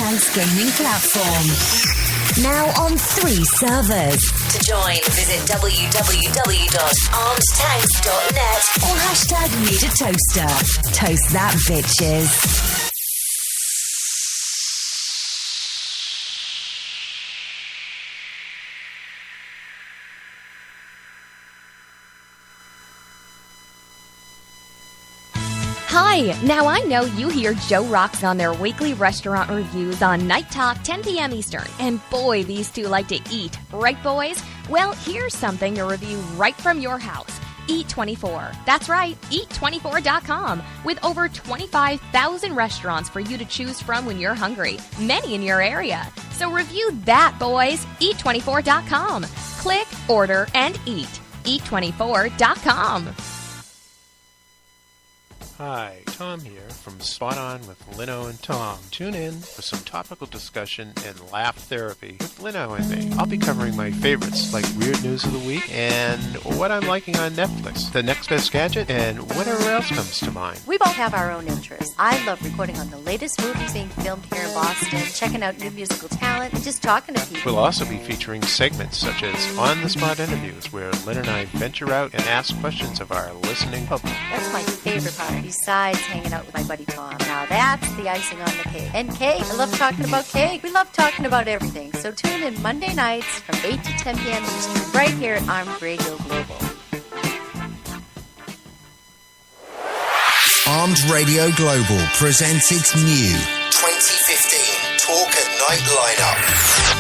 Tanks gaming platform. Now on 3 servers. To join, visit www.armedtanks.net or #NeedAToaster. Toast that, bitches. Hi! Now I know you hear Joe Rocks on their weekly restaurant reviews on Night Talk, 10 p.m. Eastern. And boy, these two like to eat. Right, boys? Well, here's something to review right from your house. Eat24. That's right, Eat24.com. With over 25,000 restaurants for you to choose from when you're hungry. Many in your area. So review that, boys. Eat24.com. Click, order, and eat. Eat24.com. Hi, Tom here from Spot On with Lino and Tom. Tune in for some topical discussion and laugh therapy with Lino and me. I'll be covering my favorites like weird news of the week and what I'm liking on Netflix, the next best gadget, and whatever else comes to mind. We both have our own interests. I love recording on the latest movies being filmed here in Boston, checking out new musical talent, and just talking to people. We'll also be featuring segments such as on-the-spot interviews where Lynn and I venture out and ask questions of our listening public. That's my favorite part. Besides hanging out with my buddy Tom. Now that's the icing on the cake. And cake. I love talking about cake. We love talking about everything. So tune in Monday nights from 8 to 10 p.m. Eastern right here at Armed Radio Global. Armed Radio Global presents its new 2015 Talk at Night lineup.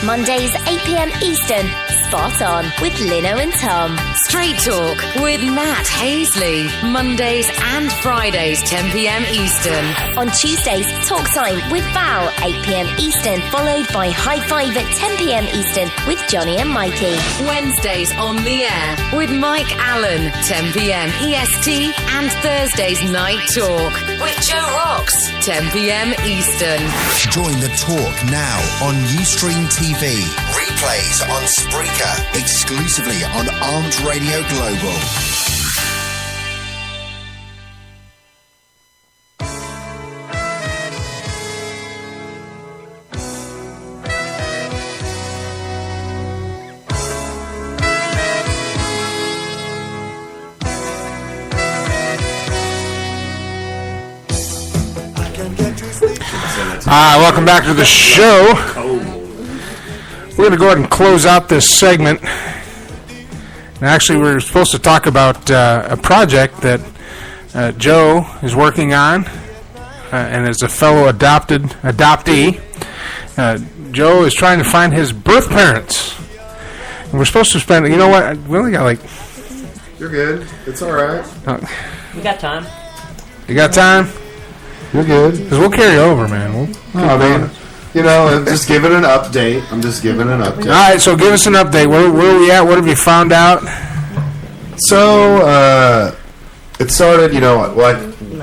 Mondays 8 p.m. Eastern. Spot On with Lino and Tom. Straight Talk with Matt Hazley. Mondays and Fridays 10 p.m. Eastern. On Tuesdays, Talk Time with Val 8 p.m. Eastern, followed by High Five at 10 p.m. Eastern with Johnny and Mikey. Wednesdays on the air with Mike Allen 10 p.m. EST, and Thursdays Night Talk with Joe Rocks 10 p.m. Eastern. Join the talk now on Ustream TV. Replays on Spreaker, exclusively on Armed Radio Global. Welcome back to the show. We're going to go ahead and close out this segment. And actually, we're supposed to talk about a project that Joe is working on, and as a fellow adoptee, Joe is trying to find his birth parents. And we're supposed to spend, you know what, we only got You're good. It's all right. We got time. You got time? You're good. Because we'll carry over, man. I'm just giving an update. All right, so give us an update. Where are we at? What have you found out? So, it started,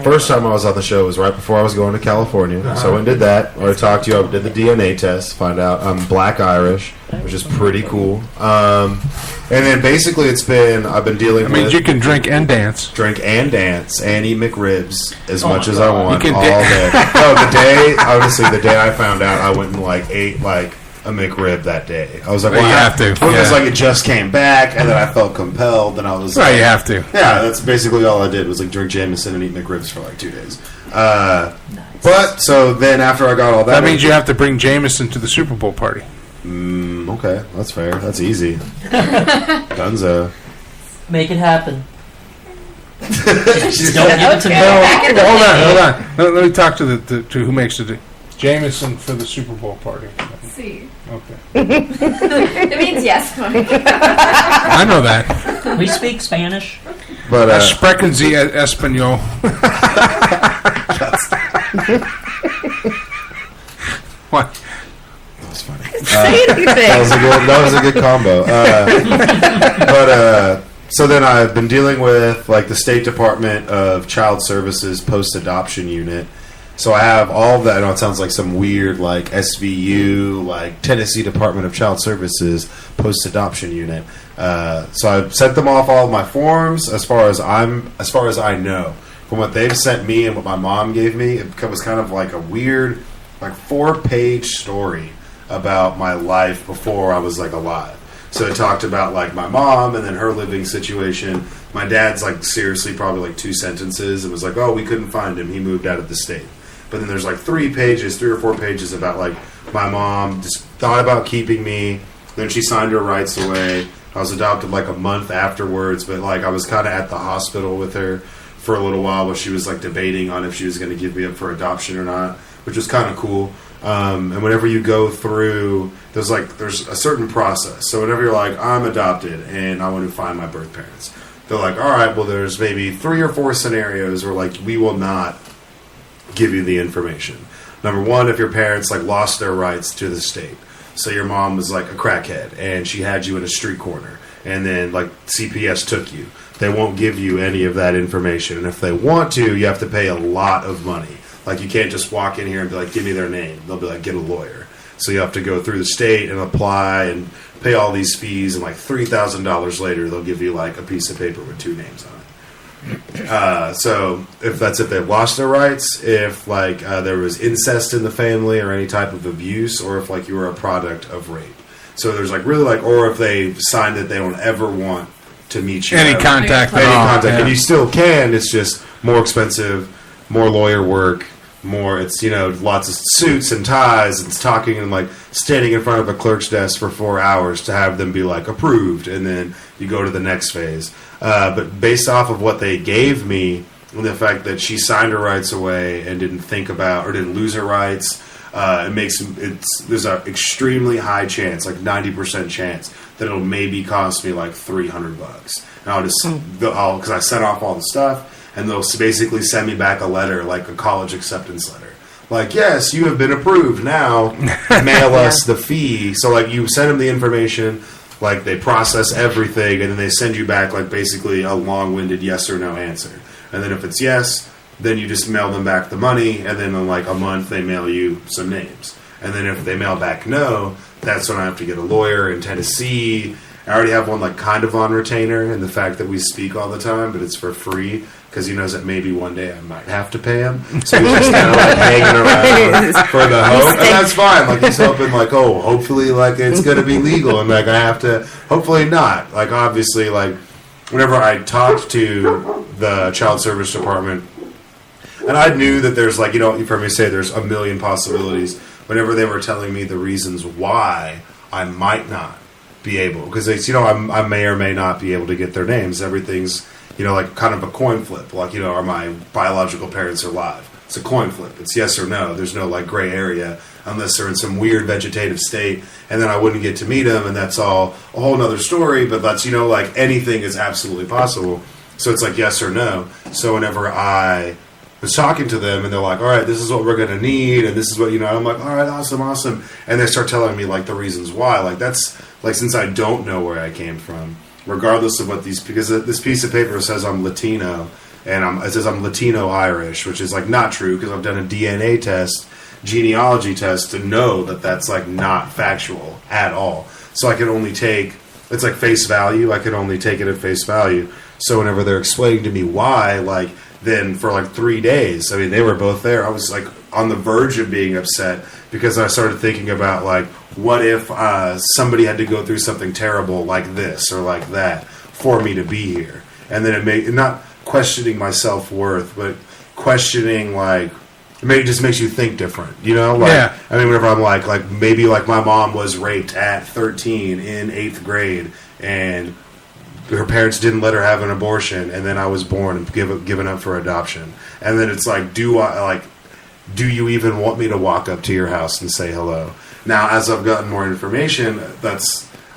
first time I was on the show was right before I was going to California. So I went and did that. I talked to you. I did the DNA test, find out I'm Black Irish, which is pretty cool. And then basically I've been dealing with... you can drink and dance. Drink and dance and eat McRibs as much as I want all day. No, the day I found out, I went and ate a McRib that day. I was like, well, you have to. It was it just came back, and then I felt compelled, and I was you have to. Yeah, that's basically all I did was drink Jameson and eat McRibs for 2 days. Nice. But, so then after I got all that... That means you have to bring Jameson to the Super Bowl party. Okay, that's fair. That's easy. Dunzo. Make it happen. She's don't give it to me. Hold on. Let me talk to who makes the Jameson for the Super Bowl party. See. Okay. It means yes. I know that. We speak Spanish. But sprechen Sie Espanol. What? That's funny. Say anything. That was a good combo. So then I've been dealing with the State Department of Child Services post-adoption unit. So I have all of that. I know it sounds like some weird SVU, Tennessee Department of Child Services post-adoption unit. So I've sent them off all of my forms as far as I know. From what they've sent me and what my mom gave me, it was kind of a weird like 4-page story about my life before I was like alive. So it talked about like my mom and then her living situation. My dad's like seriously probably like 2 sentences and was like, oh, we couldn't find him. He moved out of the state. But then there's like 3 or 4 pages about like my mom just thought about keeping me. Then she signed her rights away. I was adopted like a month afterwards, but like I was kind of at the hospital with her for a little while where she was like debating on if she was going to give me up for adoption or not, which was kind of cool. And whenever you go through, there's a certain process. So whenever you're like, I'm adopted and I want to find my birth parents, they're like, all right, well, there's maybe 3 or 4 scenarios where like we will not give you the information. Number one, if your parents like lost their rights to the state. So your mom was like a crackhead and she had you in a street corner and then like CPS took you. They won't give you any of that information. And if they want to, you have to pay a lot of money. Like you can't just walk in here and be like, give me their name. They'll be like, get a lawyer. So you have to go through the state and apply and pay all these fees. And like $3,000 later, they'll give you like a piece of paper with 2 names on it. So if they've lost their rights, if like there was incest in the family or any type of abuse, or if like you were a product of rape. So there's like really like, or if they signed that they don't ever want to meet you. Any contact. And you still can, it's just more expensive, more lawyer work, more, it's, lots of suits and ties and talking and like standing in front of a clerk's desk for 4 hours to have them be like approved, and then you go to the next phase. But based off of what they gave me and the fact that she signed her rights away and didn't think about or didn't lose her rights, there's an extremely high chance, like 90% chance, that it'll maybe cost me like $300. And because I sent off all the stuff, and they'll basically send me back a letter, like a college acceptance letter. Like, yes, you have been approved. Now, mail us the fee. So, like, you send them the information, like, they process everything, and then they send you back, like, basically a long-winded yes or no answer. And then if it's yes, then you just mail them back the money, and then in, like, a month, they mail you some names. And then if they mail back no, that's when I have to get a lawyer in Tennessee. I already have one, like, kind of on retainer, and the fact that we speak all the time, but it's for free, because he knows that maybe one day I might have to pay him. So he's just kind of like hanging around for the hope. And that's fine. Like, he's hoping, like, oh, hopefully, like, it's going to be legal. And, like, I have to, hopefully not. Like, obviously, like, whenever I talked to the Child Service Department, and I knew that there's, like, you've heard me say there's a million possibilities. Whenever they were telling me the reasons why I might not be able, because it's, I may or may not be able to get their names. Everything's, like kind of a coin flip. Like, are my biological parents alive? It's a coin flip. It's yes or no. There's no like gray area unless they're in some weird vegetative state, and then I wouldn't get to meet them, and that's all a whole nother story. But that's, like anything is absolutely possible. So it's like yes or no. So whenever I was talking to them, and they're like, all right, this is what we're going to need, and this is what, I'm like, all right, awesome. And they start telling me, like, the reasons why. Like, that's, like, since I don't know where I came from, regardless of what because this piece of paper says I'm Latino, and it says I'm Latino-Irish, which is, like, not true, because I've done a DNA test, genealogy test, to know that that's, like, not factual at all. So I can only take, it's like face value, I can only take it at face value. So whenever they're explaining to me why, like, then for like 3 days, I mean, they were both there. I was like on the verge of being upset because I started thinking about like, what if somebody had to go through something terrible like this or like that for me to be here? And then not questioning my self-worth, but questioning like, it just makes you think different, Like, yeah. I mean, whenever I'm like maybe like my mom was raped at 13 in 8th grade, and her parents didn't let her have an abortion, and then I was born and given up for adoption. And then it's like, do you even want me to walk up to your house and say hello? Now, as I've gotten more information,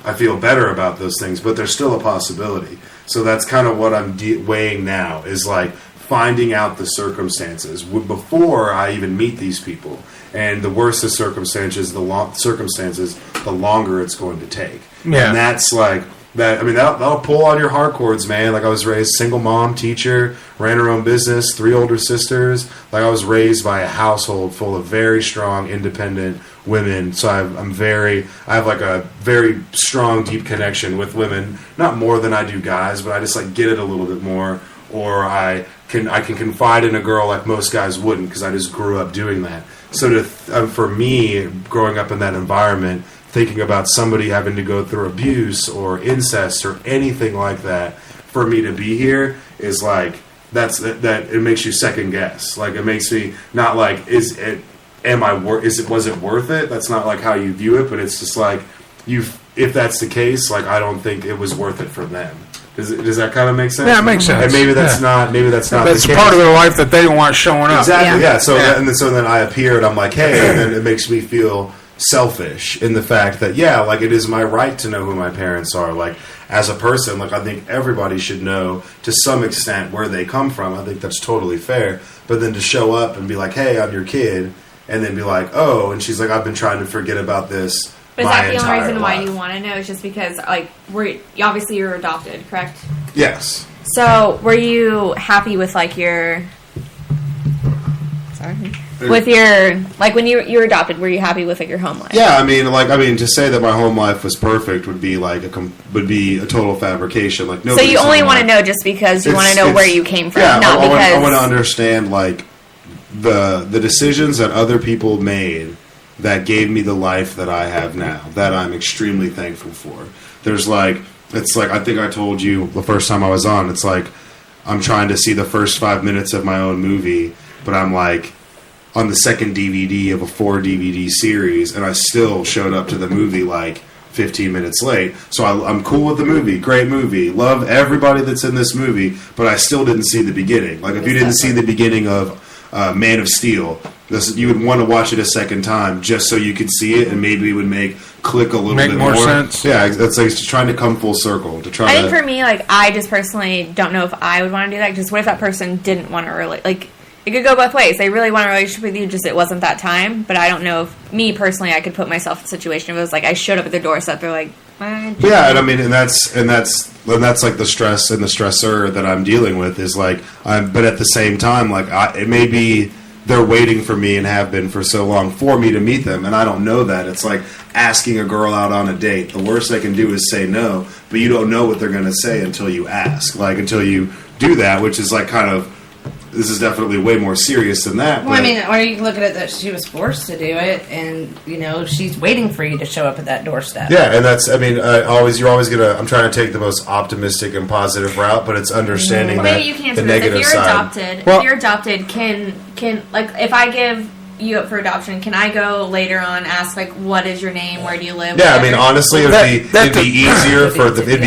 I feel better about those things, but there's still a possibility. So that's kind of what I'm weighing now, is like finding out the circumstances before I even meet these people. And the worse the circumstances, the longer it's going to take. Yeah. And that's like, that'll pull on your heart cords, man. Like, I was raised single mom, teacher, ran her own business, 3 older sisters. Like, I was raised by a household full of very strong, independent women. So I have like a very strong, deep connection with women. Not more than I do guys, but I just like get it a little bit more. Or I can confide in a girl like most guys wouldn't, because I just grew up doing that. So for me, growing up in that environment, thinking about somebody having to go through abuse or incest or anything like that, for me to be here is like that. It makes you second guess. Like it makes me not like was it worth it? That's not like how you view it, but it's just like if that's the case, like I don't think it was worth it for them. Does that kind of make sense? Yeah, it makes sense. And maybe that's not. Maybe that's not. That's the case. part of their life that they don't want showing up. Exactly. Yeah. So then I appear and I'm like, hey, and then it makes me feel selfish in the fact that like it is my right to know who my parents are. Like as a person, like I think everybody should know to some extent where they come from. I think that's totally fair. But then to show up and be like, hey, I'm your kid, and then be like, oh, and she's like, I've been trying to forget about this. But is that the only reason why life. you want to know? Is just because, like, obviously you're adopted, correct? Yes. So, were you happy with, like, with your, like, when you were adopted, were you happy with, like, your home life? Yeah, I mean, to say that my home life was perfect would be like would be a total fabrication. Like, so you only want to know just because you want to know where you came from, not because I want to understand like the decisions that other people made that gave me the life that I have now, that I'm extremely thankful for. There's like, it's like, I think I told you the first time I was on, it's like, I'm trying to see the first 5 minutes of my own movie, but I'm like, on the second DVD of a 4 DVD series, and I still showed up to the movie like 15 minutes late. So I'm cool with the movie, great movie, love everybody that's in this movie, but I still didn't see the beginning. Like, if you didn't see the beginning of Man of Steel, you would want to watch it a second time just so you could see it, and maybe it would click a little bit more sense. Yeah, that's like trying to come full circle. I think for me, like, I just personally don't know if I would want to do that. Because what if that person didn't want to like? It could go both ways. They really want a relationship with you, just it wasn't that time. But I don't know if me personally, I could put myself in a situation if it was like I showed up at their doorstep. They're like, yeah, and I mean, and that's like the stress and the stressor that I'm dealing with is like, but at the same time, like it may be they're waiting for me and have been for so long for me to meet them, and I don't know that. It's like asking a girl out on a date. The worst they can do is say no, but you don't know what they're going to say until you ask, like until you do that, which is like kind of. This is definitely way more serious than that. Well, I mean, or you can look at it that she was forced to do it, and she's waiting for you to show up at that doorstep. Yeah, and that's. I mean, you're always gonna. I'm trying to take the most optimistic and positive route, but it's understanding that you can't the do negative this. side. If you're adopted, can like if I give you up for adoption, can I go later on ask like what is your name, where do you live? Yeah, I mean honestly, it'd be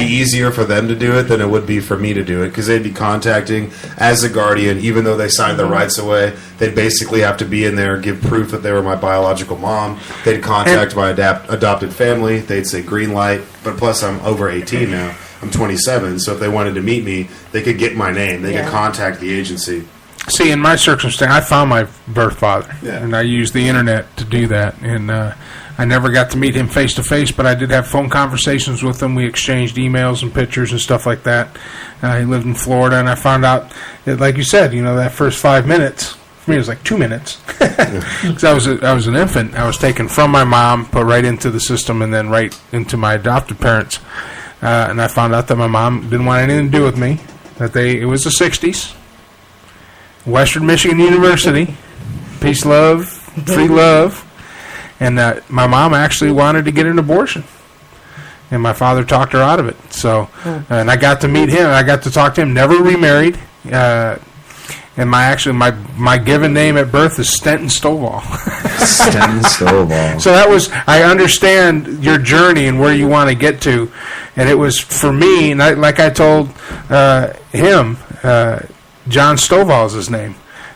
easier for them to do it than it would be for me to do it, because they'd be contacting as a guardian, even though they signed their rights away. They'd basically have to be in there, give proof that they were my biological mom. They'd contact my adopted family. They'd say green light, but plus I'm over 18 now. I'm 27, so if they wanted to meet me, they could get my name. They could contact the agency. See, in my circumstance, I found my birth father, and I used the internet to do that. And I never got to meet him face to face, but I did have phone conversations with him. We exchanged emails and pictures and stuff like that. He lived in Florida, and I found out, that, like you said, that first 5 minutes for me it was like 2 minutes, because I was an infant. I was taken from my mom, put right into the system, and then right into my adopted parents. And I found out that my mom didn't want anything to do with me. That it was the '60s. Western Michigan University, peace, love, free love, and my mom actually wanted to get an abortion, and my father talked her out of it. So, and I got to meet him. I got to talk to him. Never remarried, and my given name at birth is Stenton Stovall. Stenton Stovall. So I understand your journey and where you want to get to, and it was for me. And like I told him. John Stovall is his name.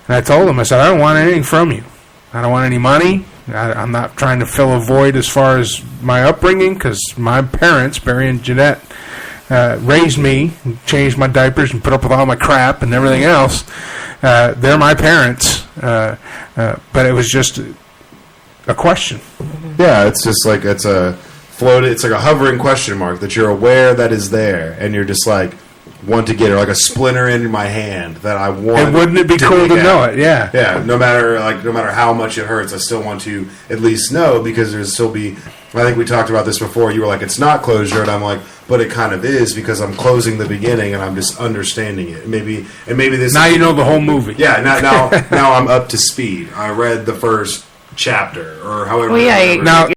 And I told him, I said, I don't want anything from you. I don't want any money. I'm not trying to fill a void as far as my upbringing, because my parents, Barry and Jeanette, raised me, changed my diapers, and put up with all my crap and everything else. They're my parents. But it was just a question. Yeah, it's just like it's like a hovering question mark that you're aware that is there, and you're just like, want to get it, like a splinter in my hand that I want. And wouldn't it be cool to know it? Yeah. Yeah. No matter how much it hurts, I still want to at least know, because there's still be. I think we talked about this before. You were like, it's not closure, and I'm like, but it kind of is, because I'm closing the beginning and I'm just understanding it. Maybe this. Now you know the whole movie. Yeah. Now I'm up to speed. I read the first chapter or however. Well, yeah, Now,